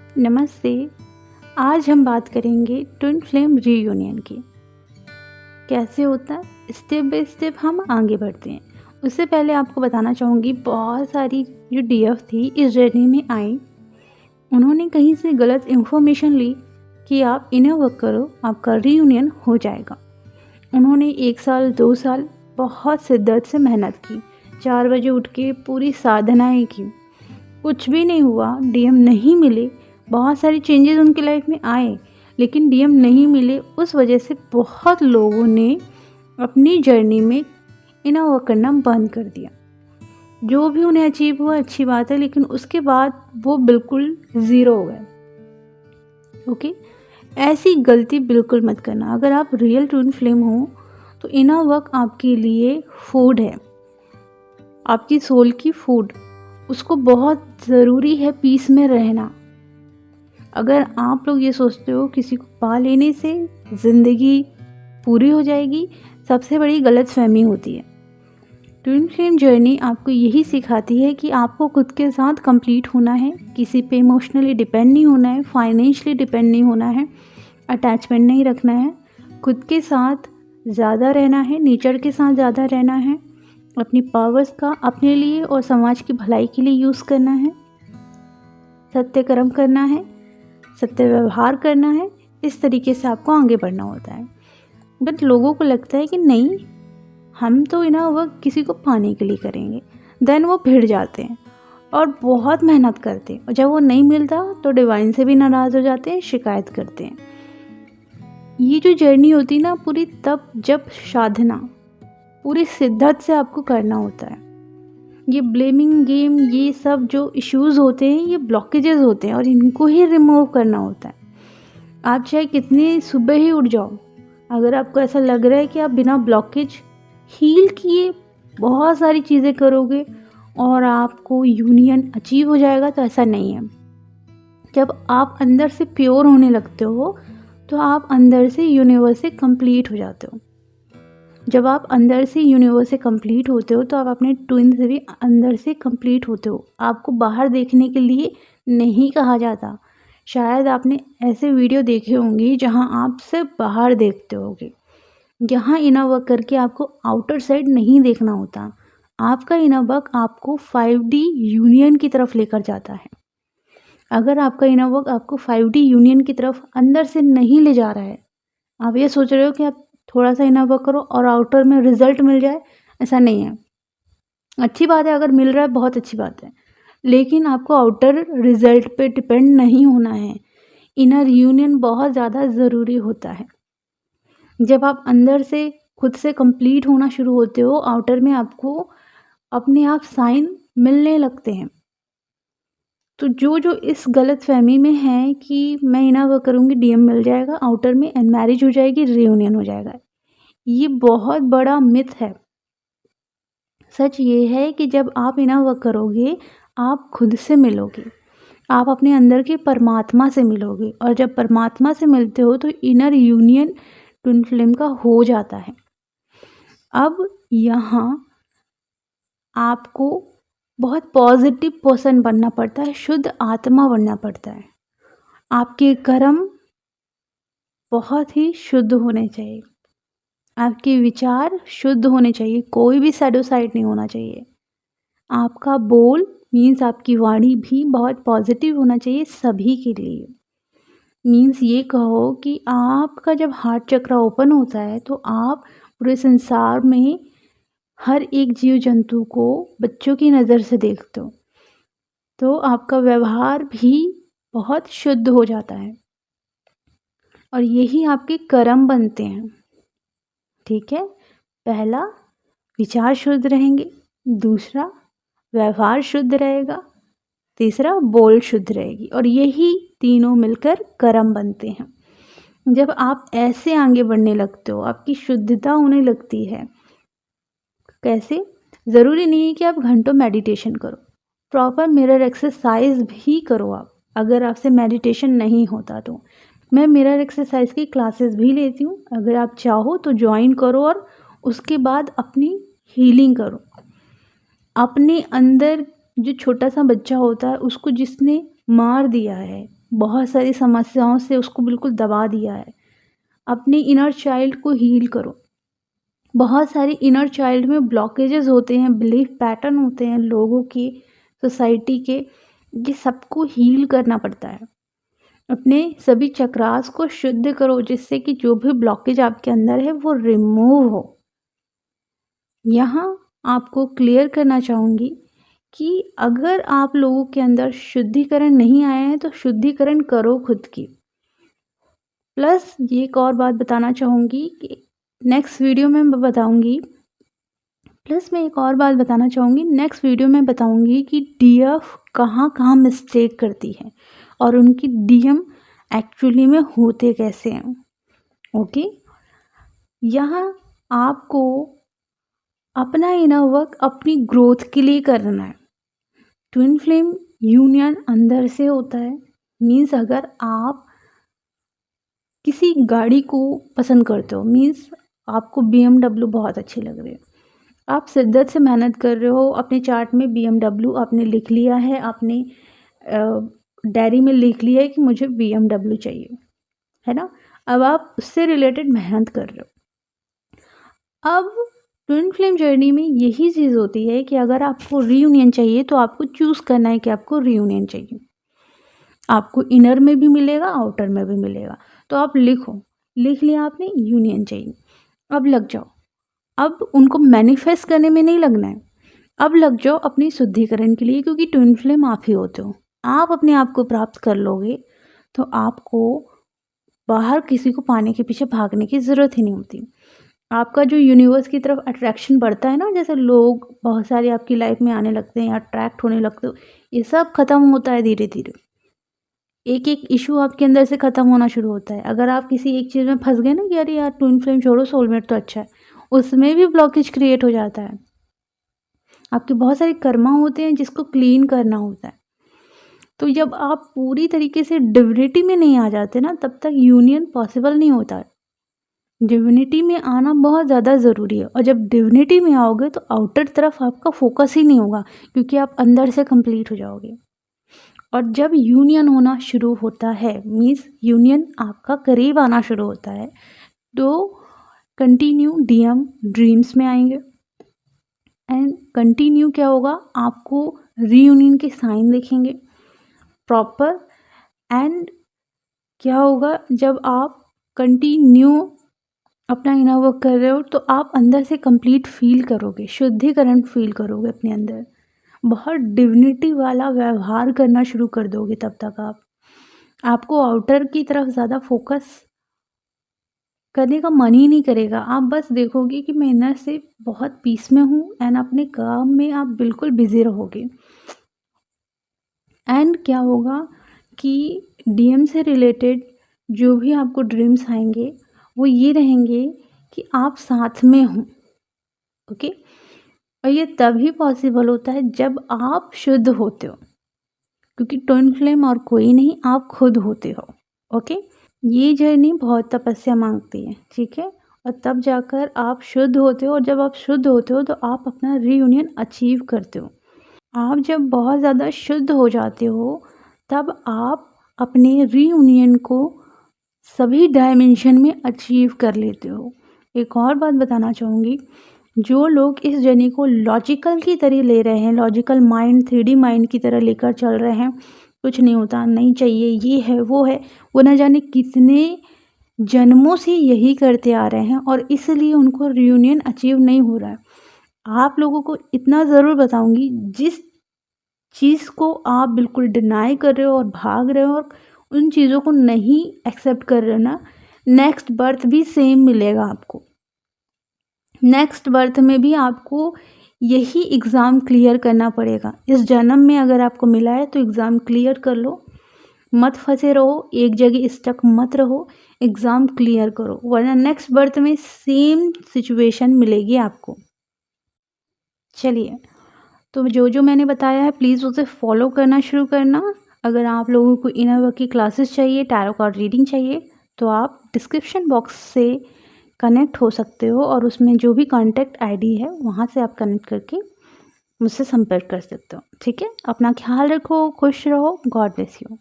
नमस्ते। आज हम बात करेंगे ट्विन फ्लेम रीयूनियन की। कैसे होता है, स्टेप बाय स्टेप हम आगे बढ़ते हैं। उससे पहले आपको बताना चाहूँगी, बहुत सारी जो डीएफ थी इस जर्नी में आई, उन्होंने कहीं से गलत इन्फॉर्मेशन ली कि आप इन्हें वर्क करो, आपका रीयूनियन हो जाएगा। उन्होंने 1 साल 2 साल बहुत शिद्दत से मेहनत की, 4 बजे उठ के पूरी साधनाएँ की, कुछ भी नहीं हुआ, डीएम नहीं मिले। बहुत सारी चेंजेस उनकी लाइफ में आए, लेकिन डीएम नहीं मिले। उस वजह से बहुत लोगों ने अपनी जर्नी में इनर वर्क करना बंद कर दिया। जो भी उन्हें अचीव हुआ अच्छी बात है, लेकिन उसके बाद वो बिल्कुल ज़ीरो हो गए। ओके, ऐसी गलती बिल्कुल मत करना। अगर आप रियल ट्विन फ्लेम हो तो इनर वर्क आपके लिए फूड है, आपकी सोल की फूड। उसको बहुत ज़रूरी है पीस में रहना। अगर आप लोग ये सोचते हो किसी को पा लेने से ज़िंदगी पूरी हो जाएगी, सबसे बड़ी गलतफहमी होती है। ट्विन फ्लेम जर्नी आपको यही सिखाती है कि आपको खुद के साथ कंप्लीट होना है, किसी पे इमोशनली डिपेंड नहीं होना है, फाइनेंशियली डिपेंड नहीं होना है, अटैचमेंट नहीं रखना है, खुद के साथ ज़्यादा रहना है, नेचर के साथ ज़्यादा रहना है, अपनी पावर्स का अपने लिए और समाज की भलाई के लिए यूज़ करना है, सत्य कर्म करना है, सत्य व्यवहार करना है। इस तरीके से आपको आगे बढ़ना होता है। बट लोगों को लगता है कि नहीं, हम तो इनर वर्क किसी को पाने के लिए करेंगे। देन वो भिड़ जाते हैं और बहुत मेहनत करते हैं, और जब वो नहीं मिलता तो डिवाइन से भी नाराज़ हो जाते हैं, शिकायत करते हैं। ये जो जर्नी होती है ना पूरी, तब जब साधना पूरी शिद्दत से आपको करना होता है। ये ब्लेमिंग गेम, ये सब जो इश्यूज़ होते हैं, ये ब्लॉकेजेस होते हैं और इनको ही रिमूव करना होता है। आप चाहे कितनी सुबह ही उठ जाओ, अगर आपको ऐसा लग रहा है कि आप बिना ब्लॉकेज हील किए बहुत सारी चीज़ें करोगे और आपको यूनियन अचीव हो जाएगा, तो ऐसा नहीं है। जब आप अंदर से प्योर होने लगते हो तो आप अंदर से यूनिवर्स से कंप्लीट हो जाते हो। जब आप अंदर से यूनिवर्स से कंप्लीट होते हो तो आप अपने ट्विन से भी अंदर से कंप्लीट होते हो। आपको बाहर देखने के लिए नहीं कहा जाता। शायद आपने ऐसे वीडियो देखे होंगे जहां आप सिर्फ बाहर देखते होगे। यहाँ इनर वर्क करके आपको आउटर साइड नहीं देखना होता। आपका इनर वर्क आपको 5D यूनियन की तरफ लेकर जाता है। अगर आपका इनर वर्क आपको 5D यूनियन की तरफ अंदर से नहीं ले जा रहा है, आप ये सोच रहे हो कि आप थोड़ा सा इनर वर्क करो और आउटर में रिजल्ट मिल जाए, ऐसा नहीं है। अच्छी बात है, अगर मिल रहा है बहुत अच्छी बात है, लेकिन आपको आउटर रिजल्ट पे डिपेंड नहीं होना है। इनर यूनियन बहुत ज़्यादा ज़रूरी होता है। जब आप अंदर से खुद से कंप्लीट होना शुरू होते हो, आउटर में आपको अपने आप साइन मिलने लगते हैं। तो जो इस गलत फहमी में है कि मैं इनर वर्क करूँगी, डीएम मिल जाएगा, आउटर में एंड मैरिज हो जाएगी, रियूनियन हो जाएगा, ये बहुत बड़ा मिथ है। सच ये है कि जब आप इनर वर्क करोगे, आप खुद से मिलोगे, आप अपने अंदर के परमात्मा से मिलोगे, और जब परमात्मा से मिलते हो तो इनर यूनियन ट्विन फ्लेम का हो जाता है। अब यहाँ आपको बहुत पॉजिटिव पर्सन बनना पड़ता है, शुद्ध आत्मा बनना पड़ता है। आपके कर्म बहुत ही शुद्ध होने चाहिए, आपके विचार शुद्ध होने चाहिए, कोई भी सैडो साइड नहीं होना चाहिए। आपका बोल मीन्स आपकी वाणी भी बहुत पॉजिटिव होना चाहिए सभी के लिए। मीन्स ये कहो कि आपका जब हार्ट चक्र ओपन होता है तो आप पूरे संसार में हर एक जीव जंतु को बच्चों की नज़र से देखते हो, तो आपका व्यवहार भी बहुत शुद्ध हो जाता है और यही आपके कर्म बनते हैं। ठीक है, पहला विचार शुद्ध रहेंगे, दूसरा व्यवहार शुद्ध रहेगा, तीसरा बोल शुद्ध रहेगी, और यही तीनों मिलकर कर्म बनते हैं। जब आप ऐसे आगे बढ़ने लगते हो, आपकी शुद्धता होने लगती है। कैसे? ज़रूरी नहीं है कि आप घंटों मेडिटेशन करो, प्रॉपर मिरर एक्सरसाइज भी करो आप। अगर आपसे मेडिटेशन नहीं होता तो मैं मिरर एक्सरसाइज की क्लासेस भी लेती हूँ, अगर आप चाहो तो ज्वाइन करो और उसके बाद अपनी हीलिंग करो। अपने अंदर जो छोटा सा बच्चा होता है, उसको जिसने मार दिया है, बहुत सारी समस्याओं से उसको बिल्कुल दबा दिया है। अपने इनर चाइल्ड को हील करो। बहुत सारी इनर चाइल्ड में ब्लॉकेजेस होते हैं, बिलीफ पैटर्न होते हैं लोगों के, सोसाइटी के, ये सबको हील करना पड़ता है। अपने सभी चक्रास को शुद्ध करो जिससे कि जो भी ब्लॉकेज आपके अंदर है वो रिमूव हो। यहाँ आपको क्लियर करना चाहूँगी कि अगर आप लोगों के अंदर शुद्धिकरण नहीं आया है तो शुद्धिकरण करो खुद की। प्लस ये एक और बात बताना चाहूँगी कि नेक्स्ट वीडियो में मैं बताऊँगी नेक्स्ट वीडियो में बताऊँगी कि डीएफ कहाँ मिस्टेक करती है और उनकी डीएम एक्चुअली में होते कैसे हैं। ओके, यहाँ आपको अपना इनर वर्क अपनी ग्रोथ के लिए करना है। ट्विन फ्लेम यूनियन अंदर से होता है। मीन्स अगर आप किसी गाड़ी को पसंद करते हो, मीन्स आपको BMW बहुत अच्छी लग रही है, आप शिद्दत से मेहनत कर रहे हो, अपने चार्ट में BMW आपने लिख लिया है, आपने डायरी में लिख लिया है कि मुझे BMW चाहिए, है ना। अब आप उससे रिलेटेड मेहनत कर रहे हो। अब ट्विन फ्लेम जर्नी में यही चीज़ होती है कि अगर आपको रीयूनियन चाहिए तो आपको चूज़ करना है कि आपको रीयूनियन चाहिए। आपको इनर में भी मिलेगा, आउटर में भी मिलेगा। तो आप लिख लिया आपने, यूनियन चाहिए। अब लग जाओ। अब उनको मैनिफेस्ट करने में नहीं लगना है, अब लग जाओ अपनी शुद्धिकरण के लिए, क्योंकि ट्विन फ्लेम आप ही होते हो। आप अपने आप को प्राप्त कर लोगे तो आपको बाहर किसी को पाने के पीछे भागने की ज़रूरत ही नहीं होती। आपका जो यूनिवर्स की तरफ अट्रैक्शन बढ़ता है ना, जैसे लोग बहुत सारे आपकी लाइफ में आने लगते हैं, अट्रैक्ट होने लगते हो, ये सब खत्म होता है धीरे धीरे। एक एक इशू आपके अंदर से ख़त्म होना शुरू होता है। अगर आप किसी एक चीज़ में फंस गए ना कि अरे यार ट्विन फ्लेम छोड़ो, सोलमेट तो अच्छा है, उसमें भी ब्लॉकेज क्रिएट हो जाता है। आपके बहुत सारे कर्मा होते हैं जिसको क्लीन करना होता है। तो जब आप पूरी तरीके से डिविनिटी में नहीं आ जाते ना, तब तक यूनियन पॉसिबल नहीं होता है। डिविनिटी में आना बहुत ज़्यादा ज़रूरी है, और जब डिविनिटी में आओगे तो आउटर तरफ आपका फोकस ही नहीं होगा, क्योंकि आप अंदर से कंप्लीट हो जाओगे। और जब यूनियन होना शुरू होता है, मीन्स यूनियन आपका करीब आना शुरू होता है, तो कंटिन्यू डीएम ड्रीम्स में आएंगे। एंड कंटिन्यू क्या होगा, आपको रीयूनियन के साइन दिखेंगे प्रॉपर। एंड क्या होगा, जब आप कंटिन्यू अपना इनर वर्क कर रहे हो तो आप अंदर से कंप्लीट फील करोगे, शुद्धिकरण फील करोगे अपने अंदर, बहुत डिविनिटी वाला व्यवहार करना शुरू कर दोगे। तब तक आपको आउटर की तरफ ज़्यादा फोकस करने का मन ही नहीं करेगा। आप बस देखोगे कि मैं इनर से बहुत पीस में हूँ, एंड अपने काम में आप बिल्कुल बिजी रहोगे। एंड क्या होगा कि डीएम से रिलेटेड जो भी आपको ड्रीम्स आएंगे वो ये रहेंगे कि आप साथ में हो। ओके, और ये तभी पॉसिबल होता है जब आप शुद्ध होते हो, क्योंकि ट्विन फ्लेम और कोई नहीं, आप खुद होते हो। ओके, ये जर्नी बहुत तपस्या मांगती है, ठीक है, और तब जाकर आप शुद्ध होते हो, और जब आप शुद्ध होते हो तो आप अपना रीयूनियन अचीव करते हो। आप जब बहुत ज़्यादा शुद्ध हो जाते हो तब आप अपने रीयूनियन को सभी डायमेंशन में अचीव कर लेते हो। एक और बात बताना चाहूँगी, जो लोग इस जर्नी को लॉजिकल की तरह ले रहे हैं, लॉजिकल माइंड 3D माइंड की तरह लेकर चल रहे हैं, कुछ नहीं होता, नहीं चाहिए, ये है वो है, वो न जाने कितने जन्मों से यही करते आ रहे हैं और इसलिए उनको रीयूनियन अचीव नहीं हो रहा है। आप लोगों को इतना ज़रूर बताऊंगी, जिस चीज़ को आप बिल्कुल डिनाई कर रहे हो और भाग रहे हो और उन चीज़ों को नहीं एक्सेप्ट कर रहे हो ना, नेक्स्ट बर्थ भी सेम मिलेगा आपको। नेक्स्ट बर्थ में भी आपको यही एग्ज़ाम क्लियर करना पड़ेगा। इस जन्म में अगर आपको मिला है तो एग्ज़ाम क्लियर कर लो, मत फंसे रहो, एक जगह स्टक मत रहो, एग्ज़ाम क्लियर करो, वरना नेक्स्ट बर्थ में सेम सिचुएशन मिलेगी आपको। चलिए, तो जो मैंने बताया है प्लीज़ उसे फॉलो करना शुरू करना। अगर आप लोगों को इनर वर्क की क्लासेस चाहिए, टैरो कार्ड रीडिंग चाहिए, तो आप डिस्क्रिप्शन बॉक्स से कनेक्ट हो सकते हो, और उसमें जो भी कॉन्टैक्ट आईडी है वहाँ से आप कनेक्ट करके मुझसे संपर्क कर सकते हो। ठीक है, अपना ख्याल रखो, खुश रहो, गॉड ब्लेस यू।